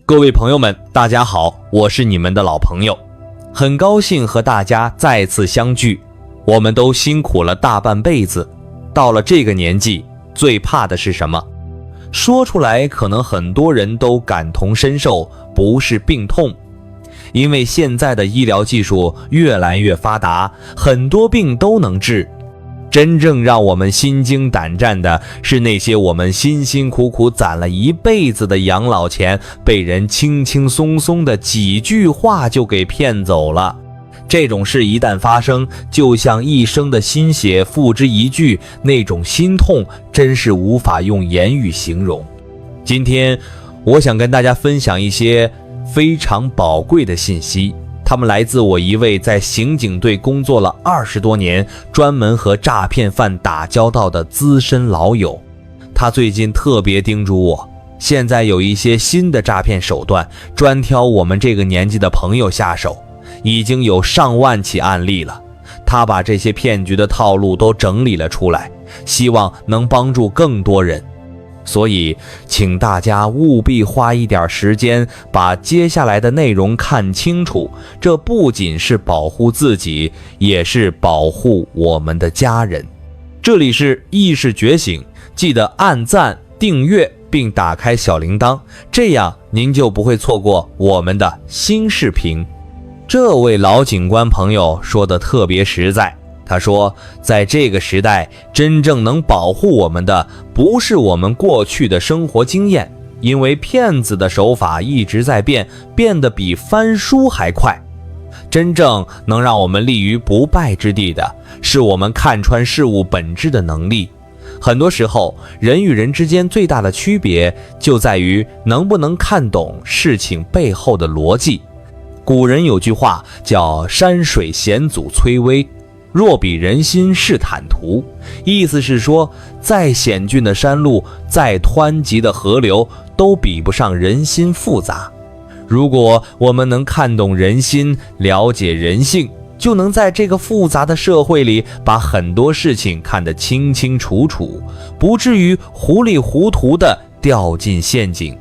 各位朋友们，大家好，我是你们的老朋友，很高兴和大家再次相聚。我们都辛苦了大半辈子，到了这个年纪，最怕的是什么？说出来可能很多人都感同身受，不是病痛。因为现在的医疗技术越来越发达，很多病都能治。真正让我们心惊胆战的是那些我们辛辛苦苦攒了一辈子的养老钱，被人轻轻松松的几句话就给骗走了。这种事一旦发生，就像一生的心血付之一炬，那种心痛真是无法用言语形容。今天我想跟大家分享一些非常宝贵的信息，他们来自我一位在刑警队工作了20多年，专门和诈骗犯打交道的资深老友。他最近特别叮嘱我，现在有一些新的诈骗手段，专挑我们这个年纪的朋友下手，已经有上万起案例了。他把这些骗局的套路都整理了出来，希望能帮助更多人。所以请大家务必花一点时间把接下来的内容看清楚，这不仅是保护自己，也是保护我们的家人。这里是意识觉醒，记得按赞订阅并打开小铃铛，这样您就不会错过我们的新视频。这位老警官朋友说的特别实在，他说，在这个时代，真正能保护我们的不是我们过去的生活经验，因为骗子的手法一直在变，变得比翻书还快。真正能让我们立于不败之地的，是我们看穿事物本质的能力。很多时候，人与人之间最大的区别就在于能不能看懂事情背后的逻辑。古人有句话叫山水险阻崔巍，若比人心是坦途，意思是说，再险峻的山路，再湍急的河流，都比不上人心复杂。如果我们能看懂人心，了解人性，就能在这个复杂的社会里，把很多事情看得清清楚楚，不至于糊里糊涂地掉进陷阱。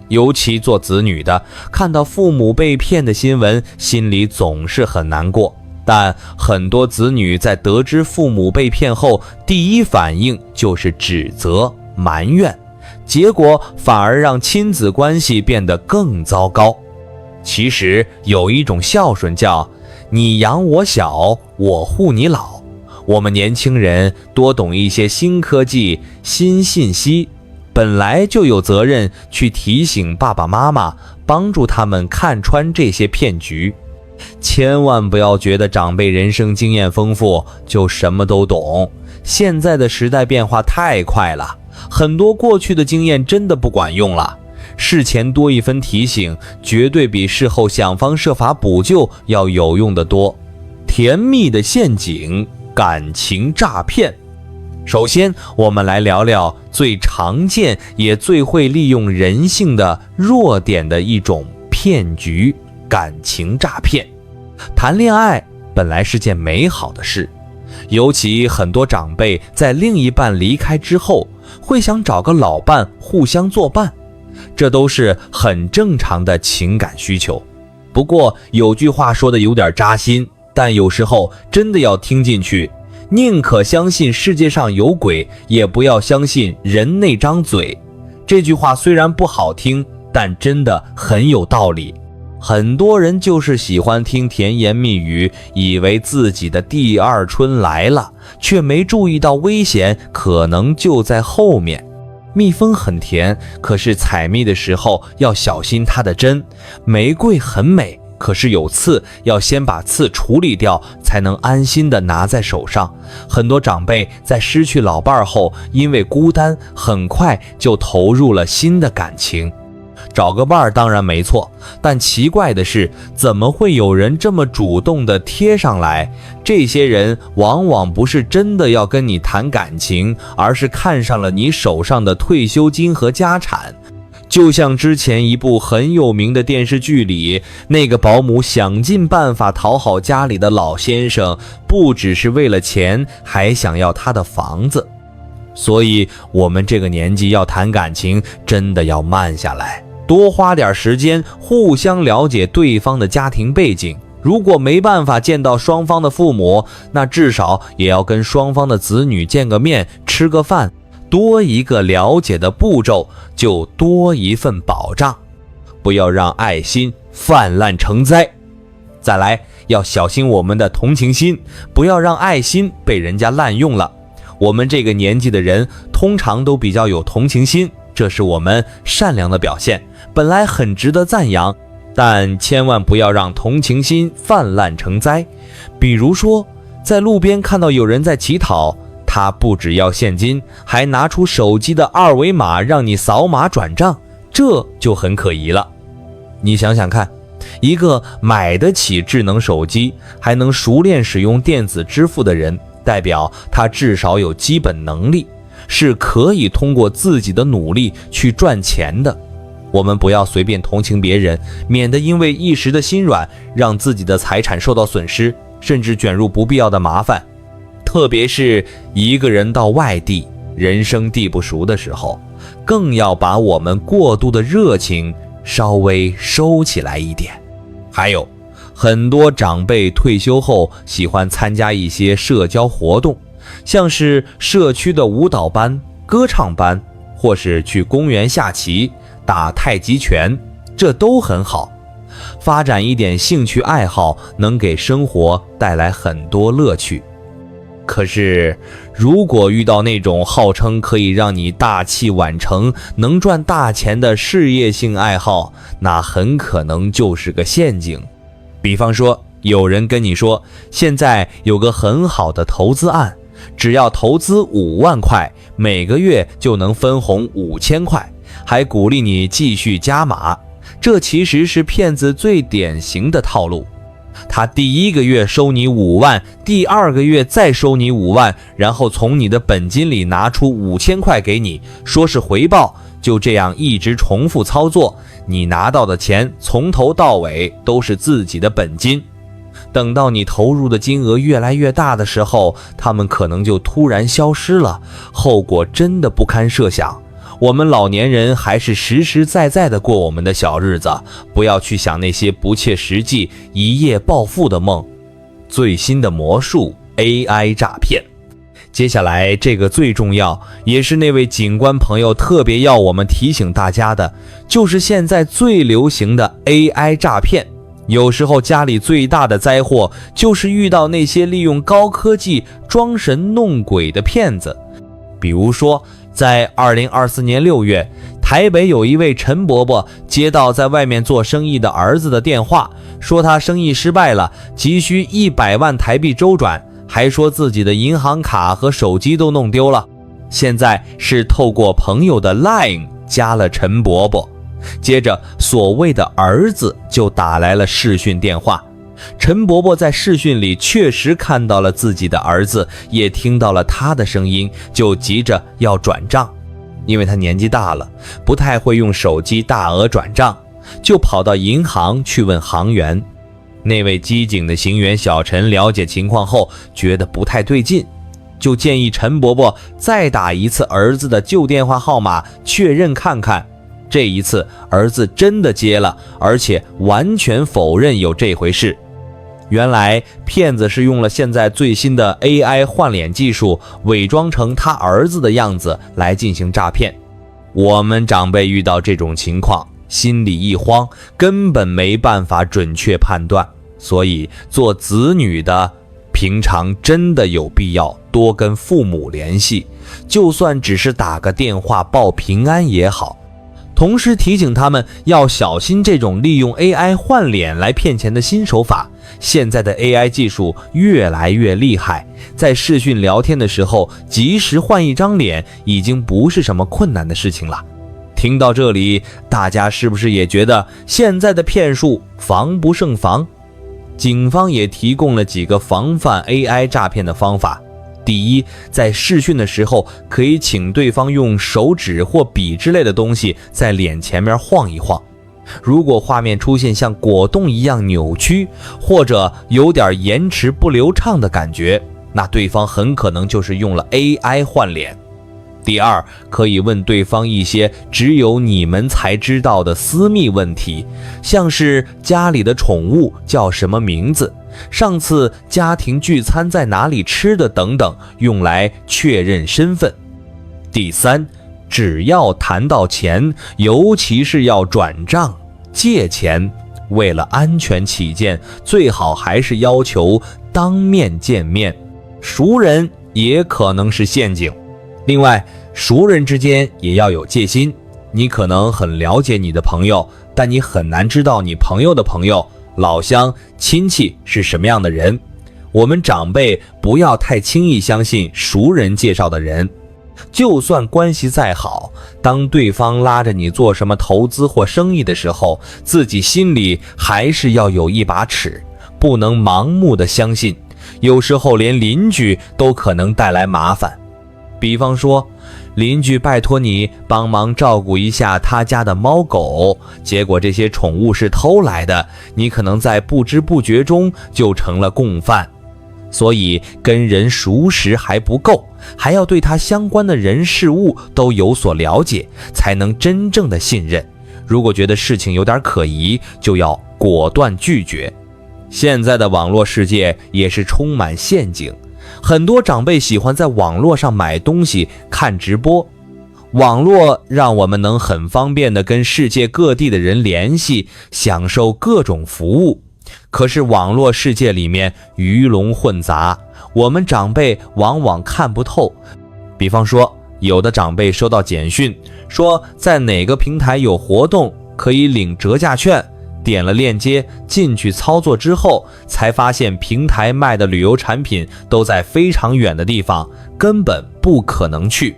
尤其做子女的，看到父母被骗的新闻，心里总是很难过。但很多子女在得知父母被骗后，第一反应就是指责、埋怨，结果反而让亲子关系变得更糟糕。其实有一种孝顺叫你养我小，我护你老。我们年轻人多懂一些新科技、新信息，本来就有责任去提醒爸爸妈妈，帮助他们看穿这些骗局。千万不要觉得长辈人生经验丰富就什么都懂，现在的时代变化太快了，很多过去的经验真的不管用了。事前多一分提醒，绝对比事后想方设法补救要有用得多。甜蜜的陷阱，感情诈骗。首先，我们来聊聊最常见也最会利用人性的弱点的一种骗局——感情诈骗。谈恋爱本来是件美好的事，尤其很多长辈在另一半离开之后，会想找个老伴互相作伴，这都是很正常的情感需求。不过有句话说的有点扎心，但有时候真的要听进去，宁可相信世界上有鬼，也不要相信人那张嘴。这句话虽然不好听，但真的很有道理。很多人就是喜欢听甜言蜜语，以为自己的第二春来了，却没注意到危险可能就在后面。蜜蜂很甜，可是采蜜的时候要小心它的针。玫瑰很美，可是有刺，要先把刺处理掉，才能安心地拿在手上。很多长辈在失去老伴后，因为孤单，很快就投入了新的感情。找个伴儿当然没错，但奇怪的是，怎么会有人这么主动地贴上来？这些人往往不是真的要跟你谈感情，而是看上了你手上的退休金和家产。就像之前一部很有名的电视剧里，那个保姆想尽办法讨好家里的老先生，不只是为了钱，还想要他的房子。所以我们这个年纪要谈感情，真的要慢下来。多花点时间互相了解对方的家庭背景。如果没办法见到双方的父母，那至少也要跟双方的子女见个面，吃个饭，多一个了解的步骤，就多一份保障。不要让爱心泛滥成灾。再来，要小心我们的同情心，不要让爱心被人家滥用了。我们这个年纪的人通常都比较有同情心，这是我们善良的表现，本来很值得赞扬，但千万不要让同情心泛滥成灾。比如说，在路边看到有人在乞讨，他不只要现金，还拿出手机的二维码让你扫码转账，这就很可疑了。你想想看，一个买得起智能手机，还能熟练使用电子支付的人，代表他至少有基本能力，是可以通过自己的努力去赚钱的。我们不要随便同情别人，免得因为一时的心软，让自己的财产受到损失，甚至卷入不必要的麻烦。特别是一个人到外地，人生地不熟的时候，更要把我们过度的热情稍微收起来一点。还有很多长辈退休后喜欢参加一些社交活动，像是社区的舞蹈班、歌唱班，或是去公园下棋、打太极拳，这都很好。发展一点兴趣爱好，能给生活带来很多乐趣。可是如果遇到那种号称可以让你大器晚成，能赚大钱的事业性爱好，那很可能就是个陷阱。比方说，有人跟你说现在有个很好的投资案，只要投资5万块，每个月就能分红5000块，还鼓励你继续加码。这其实是骗子最典型的套路。他第一个月收你5万，第二个月再收你5万，然后从你的本金里拿出5000块给你，说是回报，就这样一直重复操作，你拿到的钱从头到尾都是自己的本金。等到你投入的金额越来越大的时候，他们可能就突然消失了，后果真的不堪设想。我们老年人还是实实在在的过我们的小日子，不要去想那些不切实际、一夜暴富的梦。最新的魔术 AI 诈骗。接下来这个最重要，也是那位警官朋友特别要我们提醒大家的，就是现在最流行的 AI 诈骗。有时候家里最大的灾祸，就是遇到那些利用高科技装神弄鬼的骗子。比如说，在2024年6月，台北有一位陈伯伯接到在外面做生意的儿子的电话，说他生意失败了，急需100万台币周转，还说自己的银行卡和手机都弄丢了。现在是透过朋友的 LINE 加了陈伯伯，接着所谓的儿子就打来了视讯电话。陈伯伯在视讯里确实看到了自己的儿子，也听到了他的声音，就急着要转账。因为他年纪大了，不太会用手机大额转账，就跑到银行去问行员。那位机警的行员小陈了解情况后，觉得不太对劲，就建议陈伯伯再打一次儿子的旧电话号码确认看看。这一次儿子真的接了，而且完全否认有这回事。原来骗子是用了现在最新的 AI 换脸技术，伪装成他儿子的样子来进行诈骗。我们长辈遇到这种情况，心里一慌，根本没办法准确判断。所以做子女的，平常真的有必要多跟父母联系，就算只是打个电话报平安也好。同时提醒他们要小心这种利用 AI 换脸来骗钱的新手法。现在的 AI 技术越来越厉害，在视讯聊天的时候及时换一张脸已经不是什么困难的事情了。听到这里，大家是不是也觉得现在的骗术防不胜防？警方也提供了几个防范 AI 诈骗的方法。第一，在视讯的时候，可以请对方用手指或笔之类的东西在脸前面晃一晃。如果画面出现像果冻一样扭曲，或者有点延迟不流畅的感觉，那对方很可能就是用了 AI 换脸。第二，可以问对方一些只有你们才知道的私密问题，像是家里的宠物叫什么名字，上次家庭聚餐在哪里吃的等等，用来确认身份。第三，只要谈到钱，尤其是要转账、借钱，为了安全起见，最好还是要求当面见面。熟人也可能是陷阱。另外，熟人之间也要有戒心。你可能很了解你的朋友，但你很难知道你朋友的朋友、老乡、亲戚是什么样的人。我们长辈不要太轻易相信熟人介绍的人。就算关系再好，当对方拉着你做什么投资或生意的时候，自己心里还是要有一把尺，不能盲目的相信。有时候连邻居都可能带来麻烦。比方说，邻居拜托你帮忙照顾一下他家的猫狗，结果这些宠物是偷来的，你可能在不知不觉中就成了共犯。所以跟人熟识还不够，还要对他相关的人事物都有所了解，才能真正的信任。如果觉得事情有点可疑，就要果断拒绝。现在的网络世界也是充满陷阱，很多长辈喜欢在网络上买东西、看直播。网络让我们能很方便地跟世界各地的人联系，享受各种服务。可是网络世界里面鱼龙混杂，我们长辈往往看不透。比方说，有的长辈收到简讯，说在哪个平台有活动可以领折价券，点了链接进去操作之后，才发现平台卖的旅游产品都在非常远的地方，根本不可能去。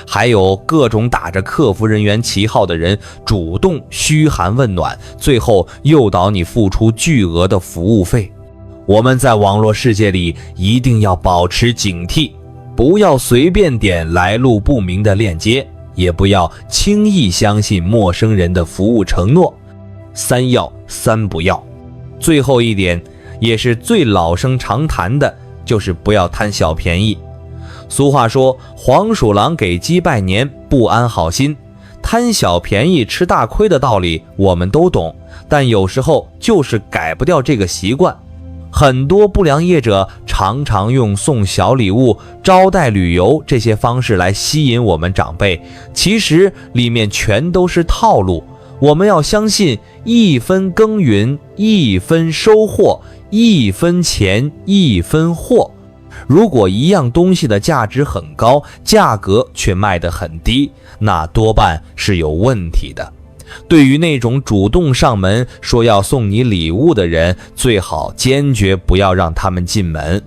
还有各种打着客服人员旗号的人主动嘘寒问暖，最后诱导你付出巨额的服务费。我们在网络世界里一定要保持警惕，不要随便点来路不明的链接，也不要轻易相信陌生人的服务承诺。三要三不要。最后一点，也是最老生常谈的，就是不要贪小便宜。俗话说，黄鼠狼给鸡拜年，不安好心。贪小便宜吃大亏的道理我们都懂，但有时候就是改不掉这个习惯。很多不良业者常常用送小礼物、招待旅游这些方式来吸引我们长辈，其实里面全都是套路。我们要相信一分耕耘一分收获，一分钱一分货。如果一样东西的价值很高，价格却卖得很低，那多半是有问题的。对于那种主动上门说要送你礼物的人，最好坚决不要让他们进门。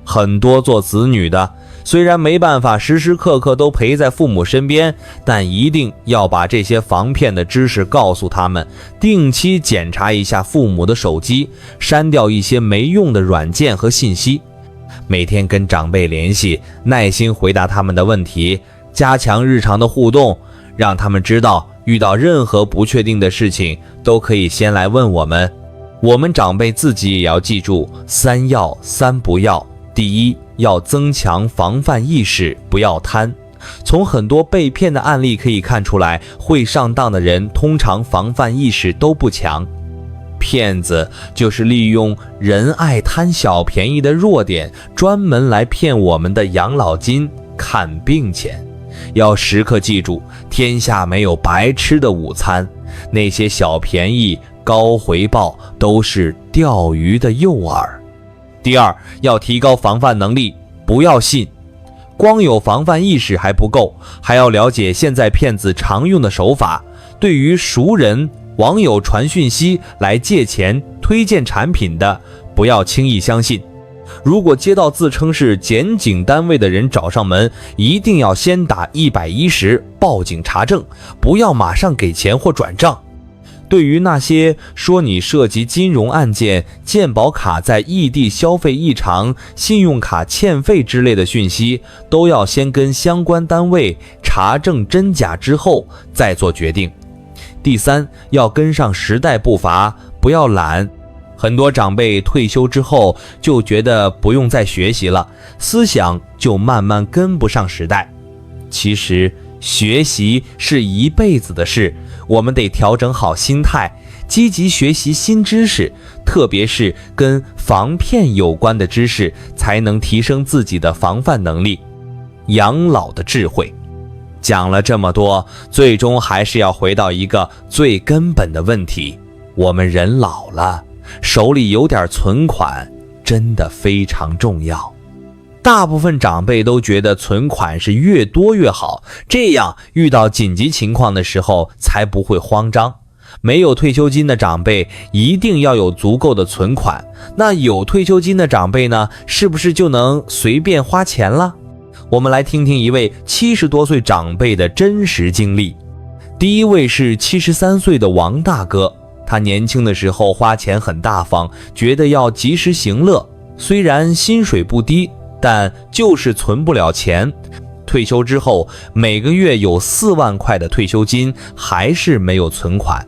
很多做子女的，虽然没办法时时刻刻都陪在父母身边，但一定要把这些防骗的知识告诉他们，定期检查一下父母的手机，删掉一些没用的软件和信息。每天跟长辈联系，耐心回答他们的问题，加强日常的互动，让他们知道遇到任何不确定的事情都可以先来问我们。我们长辈自己也要记住三要三不要。第一，要增强防范意识，不要贪。从很多被骗的案例可以看出来，会上当的人通常防范意识都不强。骗子就是利用人爱贪小便宜的弱点，专门来骗我们的养老金、看病钱。要时刻记住，天下没有白吃的午餐，那些小便宜、高回报都是钓鱼的诱饵。第二，要提高防范能力，不要信。光有防范意识还不够，还要了解现在骗子常用的手法。对于熟人、网友传讯息来借钱、推荐产品的，不要轻易相信。如果接到自称是检警单位的人找上门，一定要先打110报警查证，不要马上给钱或转账。对于那些说你涉及金融案件、健保卡在异地消费异常、信用卡欠费之类的讯息，都要先跟相关单位查证真假之后再做决定。第三，要跟上时代步伐，不要懒。很多长辈退休之后就觉得不用再学习了，思想就慢慢跟不上时代。其实学习是一辈子的事，我们得调整好心态，积极学习新知识，特别是跟防骗有关的知识，才能提升自己的防范能力。养老的智慧，讲了这么多，最终还是要回到一个最根本的问题，我们人老了，手里有点存款真的非常重要。大部分长辈都觉得存款是越多越好，这样遇到紧急情况的时候才不会慌张。没有退休金的长辈一定要有足够的存款，那有退休金的长辈呢，是不是就能随便花钱了？我们来听听一位70多岁长辈的真实经历。第一位是73岁的王大哥，他年轻的时候花钱很大方，觉得要及时行乐，虽然薪水不低，但就是存不了钱。退休之后每个月有4万块的退休金，还是没有存款。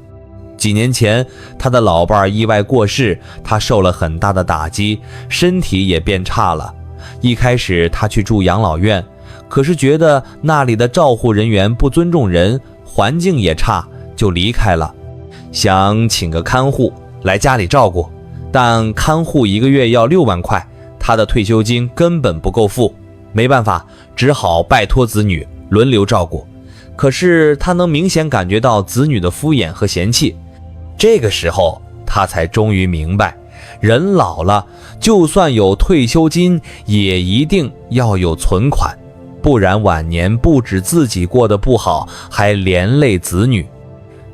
几年前他的老伴意外过世，他受了很大的打击，身体也变差了。一开始他去住养老院，可是觉得那里的照护人员不尊重人，环境也差，就离开了。想请个看护来家里照顾，但看护1个月要6万块，他的退休金根本不够付，没办法，只好拜托子女轮流照顾。可是他能明显感觉到子女的敷衍和嫌弃，这个时候他才终于明白，人老了，就算有退休金，也一定要有存款，不然晚年不止自己过得不好，还连累子女。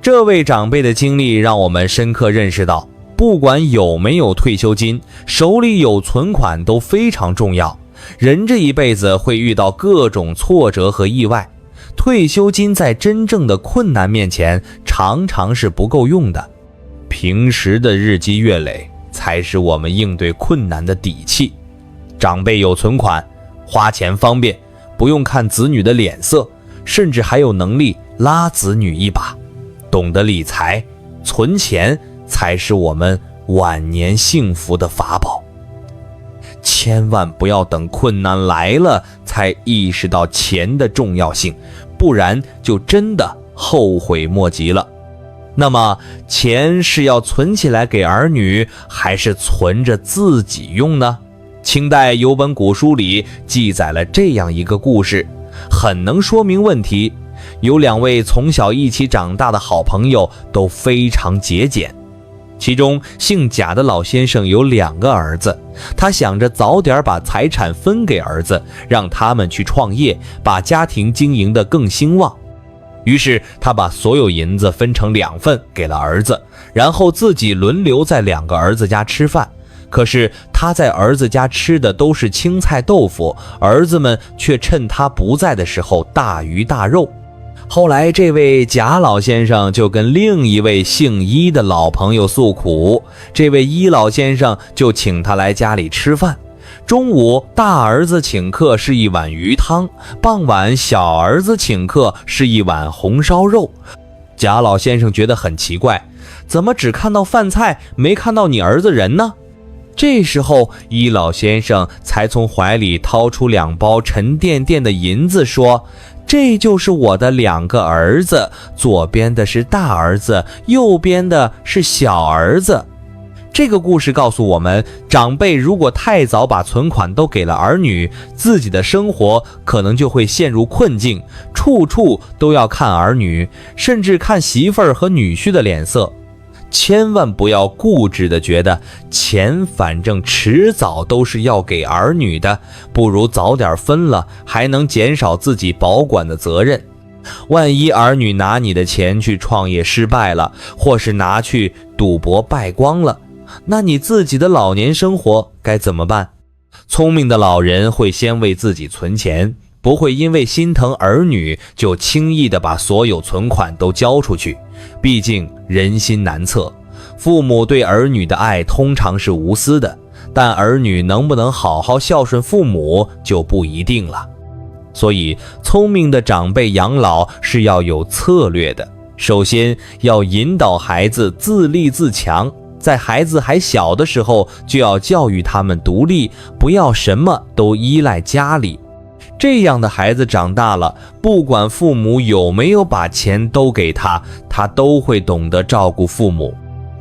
这位长辈的经历让我们深刻认识到，不管有没有退休金，手里有存款都非常重要。人这一辈子会遇到各种挫折和意外，退休金在真正的困难面前常常是不够用的。平时的日积月累才是我们应对困难的底气。长辈有存款，花钱方便，不用看子女的脸色，甚至还有能力拉子女一把。懂得理财，存钱才是我们晚年幸福的法宝。千万不要等困难来了才意识到钱的重要性，不然就真的后悔莫及了。那么钱是要存起来给儿女，还是存着自己用呢？清代有本古书里记载了这样一个故事，很能说明问题。有2位从小一起长大的好朋友，都非常节俭。其中姓贾的老先生有2个儿子，他想着早点把财产分给儿子，让他们去创业，把家庭经营得更兴旺。于是他把所有银子分成2份给了儿子，然后自己轮流在2个儿子家吃饭。可是他在儿子家吃的都是青菜豆腐，儿子们却趁他不在的时候大鱼大肉。后来这位贾老先生就跟另一位姓伊的老朋友诉苦，这位伊老先生就请他来家里吃饭。中午大儿子请客是一碗鱼汤，傍晚小儿子请客是一碗红烧肉。贾老先生觉得很奇怪，怎么只看到饭菜，没看到你儿子人呢？这时候伊老先生才从怀里掏出2包沉甸甸的银子，说，这就是我的2个儿子，左边的是大儿子，右边的是小儿子。这个故事告诉我们，长辈如果太早把存款都给了儿女，自己的生活可能就会陷入困境，处处都要看儿女，甚至看媳妇儿和女婿的脸色。千万不要固执地觉得钱反正迟早都是要给儿女的，不如早点分了，还能减少自己保管的责任。万一儿女拿你的钱去创业失败了，或是拿去赌博败光了，那你自己的老年生活该怎么办？聪明的老人会先为自己存钱，不会因为心疼儿女就轻易地把所有存款都交出去。毕竟人心难测，父母对儿女的爱通常是无私的，但儿女能不能好好孝顺父母就不一定了。所以聪明的长辈养老是要有策略的，首先要引导孩子自立自强，在孩子还小的时候就要教育他们独立，不要什么都依赖家里。这样的孩子长大了，不管父母有没有把钱都给他，他都会懂得照顾父母。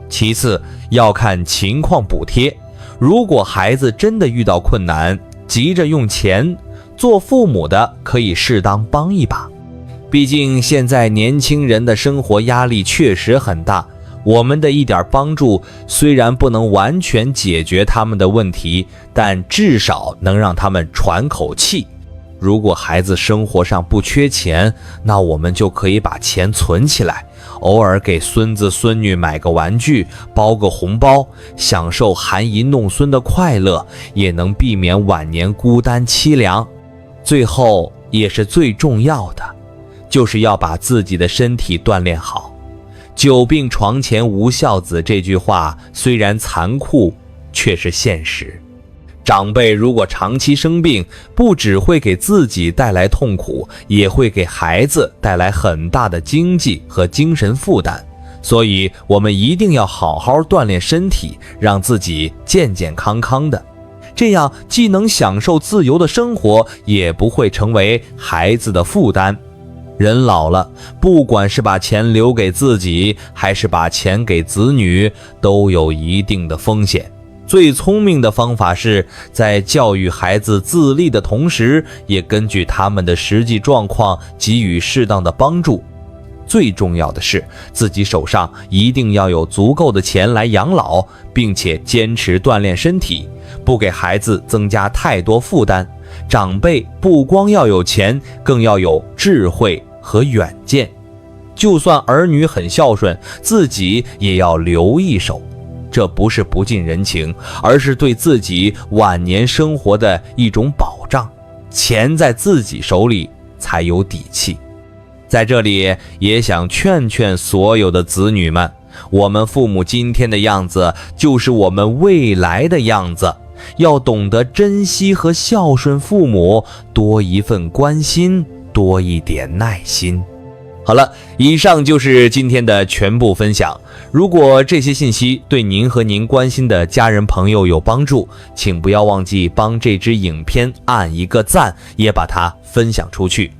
其次，要看情况补贴。如果孩子真的遇到困难，急着用钱，做父母的可以适当帮一把。毕竟现在年轻人的生活压力确实很大，我们的一点帮助虽然不能完全解决他们的问题，但至少能让他们喘口气。如果孩子生活上不缺钱，那我们就可以把钱存起来，偶尔给孙子孙女买个玩具，包个红包，享受含饴弄孙的快乐，也能避免晚年孤单凄凉。最后也是最重要的，就是要把自己的身体锻炼好。久病床前无孝子这句话虽然残酷，却是现实。长辈如果长期生病，不只会给自己带来痛苦，也会给孩子带来很大的经济和精神负担。所以我们一定要好好锻炼身体，让自己健健康康的，这样既能享受自由的生活，也不会成为孩子的负担。人老了，不管是把钱留给自己，还是把钱给子女，都有一定的风险。最聪明的方法是在教育孩子自立的同时，也根据他们的实际状况给予适当的帮助。最重要的是，自己手上一定要有足够的钱来养老，并且坚持锻炼身体，不给孩子增加太多负担。长辈不光要有钱，更要有智慧和远见。就算儿女很孝顺，自己也要留一手。这不是不近人情，而是对自己晚年生活的一种保障。钱在自己手里才有底气。在这里也想劝劝所有的子女们，我们父母今天的样子，就是我们未来的样子。要懂得珍惜和孝顺父母，多一份关心，多一点耐心。好了，以上就是今天的全部分享。如果这些信息对您和您关心的家人朋友有帮助，请不要忘记帮这支影片按一个赞，也把它分享出去。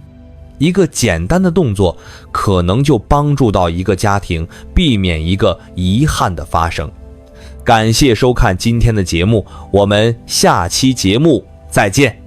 一个简单的动作，可能就帮助到一个家庭，避免一个遗憾的发生。感谢收看今天的节目，我们下期节目再见。